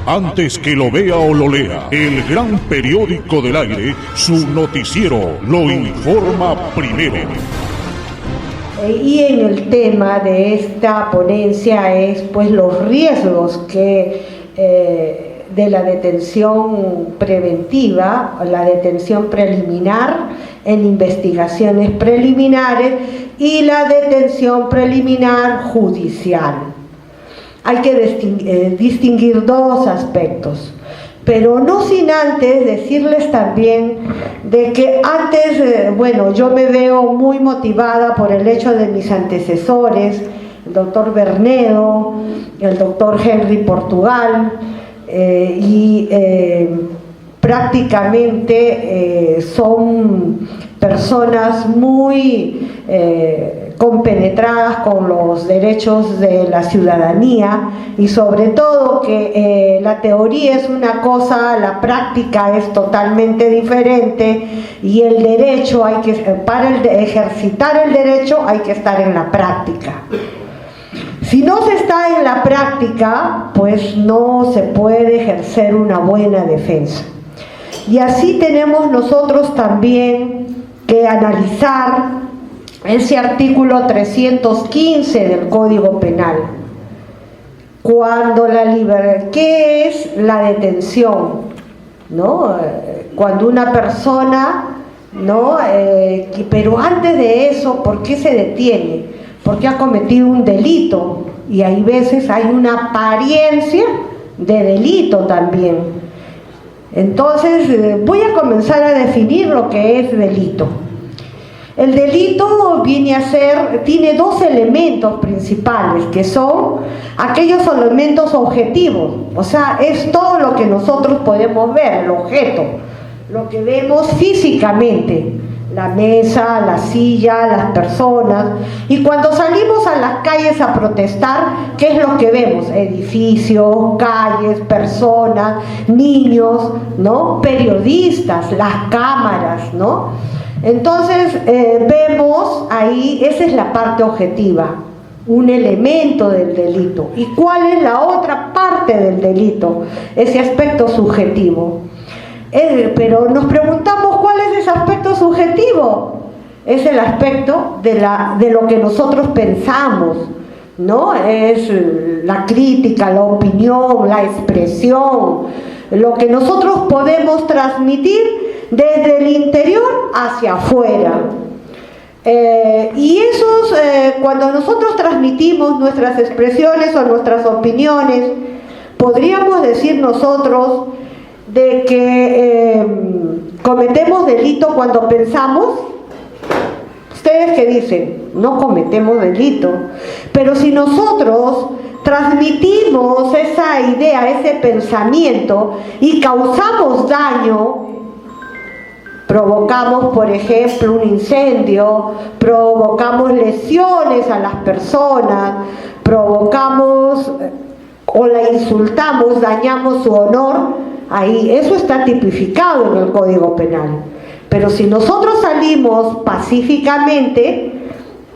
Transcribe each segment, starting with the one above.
Antes que lo vea o lo lea, el gran periódico del aire, su noticiero, lo informa primero. Y en el tema de esta ponencia es pues los riesgos de la detención preventiva, la detención preliminar en investigaciones preliminares y la detención preliminar judicial. Hay que distinguir dos aspectos, pero no sin antes decirles también de que antes, yo me veo muy motivada por el hecho de mis antecesores, el doctor Bernedo, el doctor Henry Portugal, prácticamente son personas muy compenetradas con los derechos de la ciudadanía y sobre todo que la teoría es una cosa, la práctica es totalmente diferente y el derecho para ejercitar el derecho hay que estar en la práctica. Si no se está en la práctica, pues no se puede ejercer una buena defensa. Y así tenemos nosotros también que analizar ese artículo 315 del Código Penal. ¿Qué es la detención? ¿No? Cuando una persona, ¿no? Pero antes de eso, ¿por qué se detiene? Porque ha cometido un delito y hay veces hay una apariencia de delito también. Entonces voy a comenzar a definir lo que es delito. El delito tiene dos elementos principales, que son aquellos elementos objetivos, o sea, es todo lo que nosotros podemos ver, el objeto, lo que vemos físicamente, la mesa, la silla, las personas, y cuando salimos a las calles a protestar, ¿qué es lo que vemos? Edificios, calles, personas, niños, ¿no? Periodistas, las cámaras, ¿no? Entonces vemos ahí, esa es la parte objetiva, un elemento del delito. ¿Y cuál es la otra parte del delito? Ese aspecto subjetivo. Pero nos preguntamos, ¿cuál es ese aspecto subjetivo? Es el aspecto de lo que nosotros pensamos, ¿no? Es la crítica, la opinión, la expresión, lo que nosotros podemos transmitir desde el interior hacia afuera. Cuando nosotros transmitimos nuestras expresiones o nuestras opiniones, podríamos decir nosotros de que cometemos delito cuando pensamos. ¿Ustedes qué dicen? No cometemos delito. Pero si nosotros transmitimos esa idea, ese pensamiento y causamos daño, provocamos, por ejemplo, un incendio, provocamos lesiones a las personas, provocamos o la insultamos, dañamos su honor, ahí eso está tipificado en el Código Penal. Pero si nosotros salimos pacíficamente,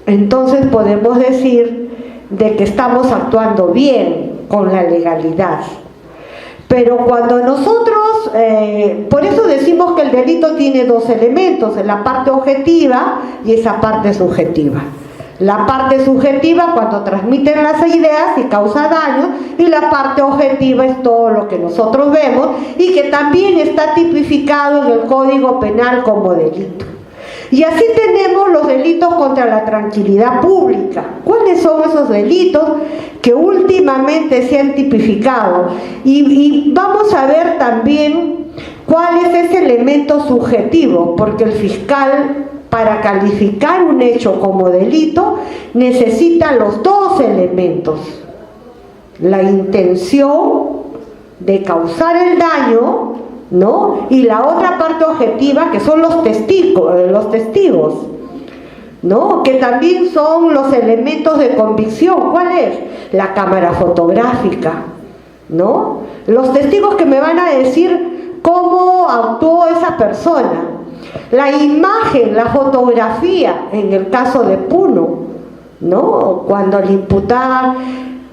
entonces podemos decir de que estamos actuando bien con la legalidad. Pero cuando nosotros, por eso decimos que el delito tiene dos elementos, la parte objetiva y esa parte subjetiva. La parte subjetiva cuando transmiten las ideas y causa daño, y la parte objetiva es todo lo que nosotros vemos y que también está tipificado en el Código Penal como delito. Y así tenemos los delitos contra la tranquilidad pública. ¿Cuáles son esos delitos que últimamente se han tipificado? Y vamos a ver también cuál es ese elemento subjetivo, porque el fiscal, para calificar un hecho como delito, necesita los dos elementos: la intención de causar el daño, ¿no? Y la otra parte objetiva, que son los testigos, ¿no? Que también son los elementos de convicción. ¿Cuál es? La cámara fotográfica, ¿no? Los testigos que me van a decir cómo actuó esa persona. La imagen, la fotografía, en el caso de Puno, ¿no? Cuando la imputada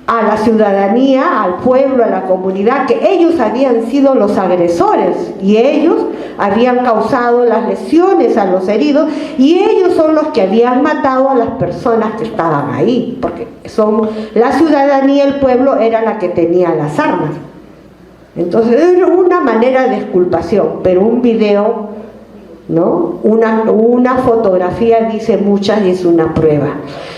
a la ciudadanía, al pueblo, a la comunidad, que ellos habían sido los agresores y ellos habían causado las lesiones a los heridos y ellos son los que habían matado a las personas que estaban ahí, porque son la ciudadanía, el pueblo era la que tenía las armas. Entonces era una manera de exculpación, pero un video, ¿no? Una fotografía dice muchas y es una prueba.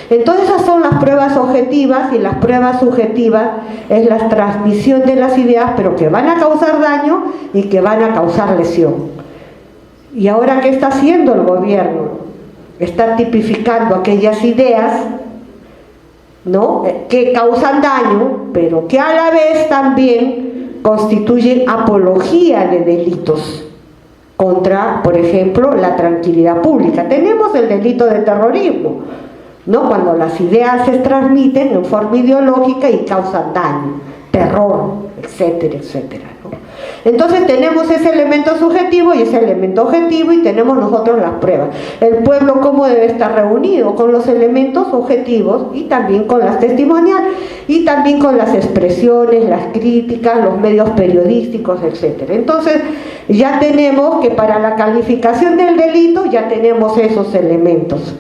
Entonces esas son las pruebas objetivas, y las pruebas subjetivas es la transmisión de las ideas, pero que van a causar daño y que van a causar lesión. ¿Y ahora qué está haciendo el gobierno? Está tipificando aquellas ideas, ¿no?, que causan daño, pero que a la vez también constituyen apología de delitos contra, por ejemplo, la tranquilidad pública. Tenemos el delito de terrorismo, ¿no?, cuando las ideas se transmiten en forma ideológica y causan daño, terror, etcétera, etcétera, ¿no? Entonces tenemos ese elemento subjetivo y ese elemento objetivo, y tenemos nosotros las pruebas. El pueblo, ¿cómo debe estar reunido? Con los elementos objetivos y también con las testimoniales y también con las expresiones, las críticas, los medios periodísticos, etcétera. Entonces ya tenemos que para la calificación del delito ya tenemos esos elementos.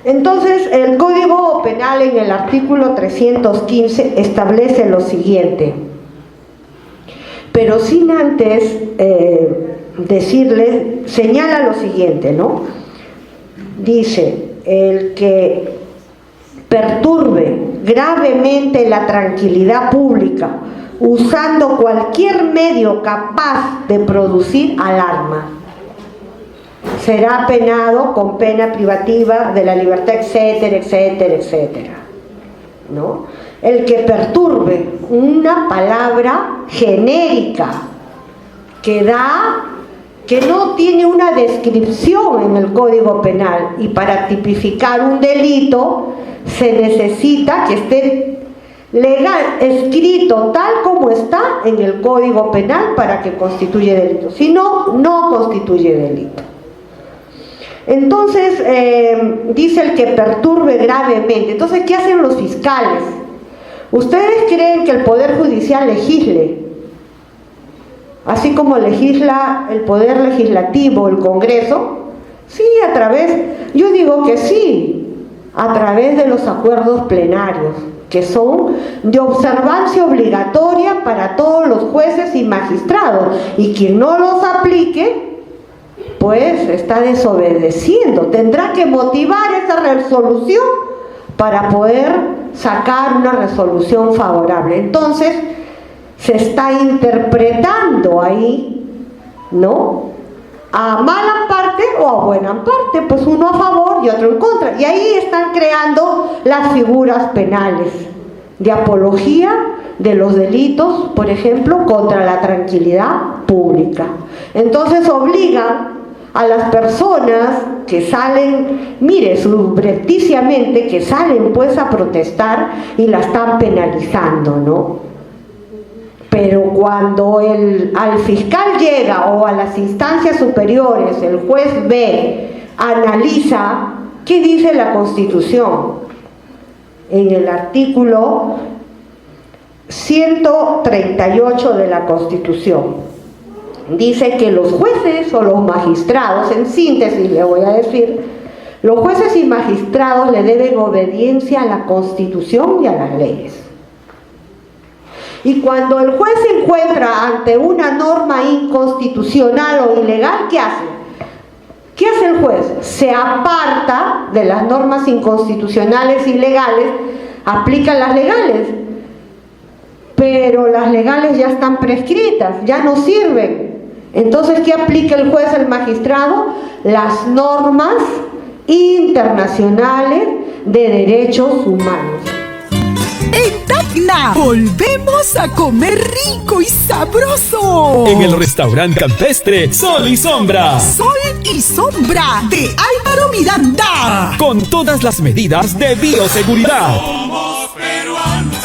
Entonces, el Código Penal en el artículo 315 establece lo siguiente, pero sin antes decirles, señala lo siguiente, ¿no? Dice, el que perturbe gravemente la tranquilidad pública usando cualquier medio capaz de producir alarma, será penado con pena privativa de la libertad, etcétera, etcétera, etcétera, ¿no? El que perturbe, una palabra genérica que no tiene una descripción en el Código Penal, y para tipificar un delito se necesita que esté legal, escrito tal como está en el Código Penal para que constituya delito, si no, no constituye delito. Entonces, dice el que perturbe gravemente. Entonces, ¿qué hacen los fiscales? ¿Ustedes creen que el Poder Judicial legisle? Así como legisla el Poder Legislativo, el Congreso. Sí, yo digo que sí, a través de los acuerdos plenarios, que son de observancia obligatoria para todos los jueces y magistrados. Y quien no los aplique, pues está desobedeciendo, tendrá que motivar esa resolución para poder sacar una resolución favorable. Entonces se está interpretando ahí, ¿no?, a mala parte o a buena parte, pues uno a favor y otro en contra, y ahí están creando las figuras penales de apología de los delitos, por ejemplo, contra la tranquilidad pública. Entonces obligan a las personas que salen, mire, subrepticiamente, que salen pues a protestar, y la están penalizando, ¿no? Pero cuando al fiscal llega, o a las instancias superiores, el juez ve, analiza, ¿qué dice la Constitución? En el artículo 138 de la Constitución. Dice que los jueces o los magistrados, en síntesis le voy a decir, los jueces y magistrados le deben obediencia a la Constitución y a las leyes. Y cuando el juez se encuentra ante una norma inconstitucional o ilegal, ¿qué hace? ¿Qué hace el juez? Se aparta de las normas inconstitucionales y ilegales, aplica las legales. Pero las legales ya están prescritas, ya no sirven. Entonces, ¿qué aplica el juez, el magistrado? Las normas internacionales de derechos humanos. En Tacna volvemos a comer rico y sabroso en el restaurante campestre Sol y Sombra. Sol y Sombra de Álvaro Miranda, con todas las medidas de bioseguridad. Somos peruanos.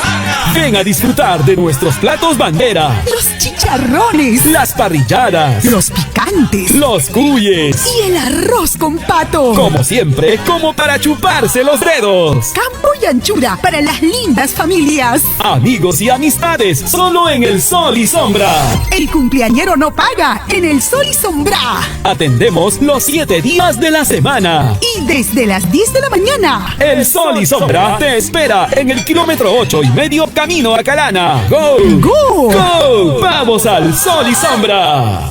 Ven a disfrutar de nuestros platos bandera, los chicharrones, las parrilladas, los picantes, picantes. Los cuyes. Y el arroz con pato. Como siempre, como para chuparse los dedos. Campo y anchura para las lindas familias. Amigos y amistades, solo en el Sol y Sombra. El cumpleañero no paga en el Sol y Sombra. Atendemos los 7 días de la semana. Y desde las 10 de la mañana. El Sol y Sombra te espera en el kilómetro 8,5 camino a Calana. ¡Go! ¡Go! ¡Go! ¡Vamos al Sol y Sombra!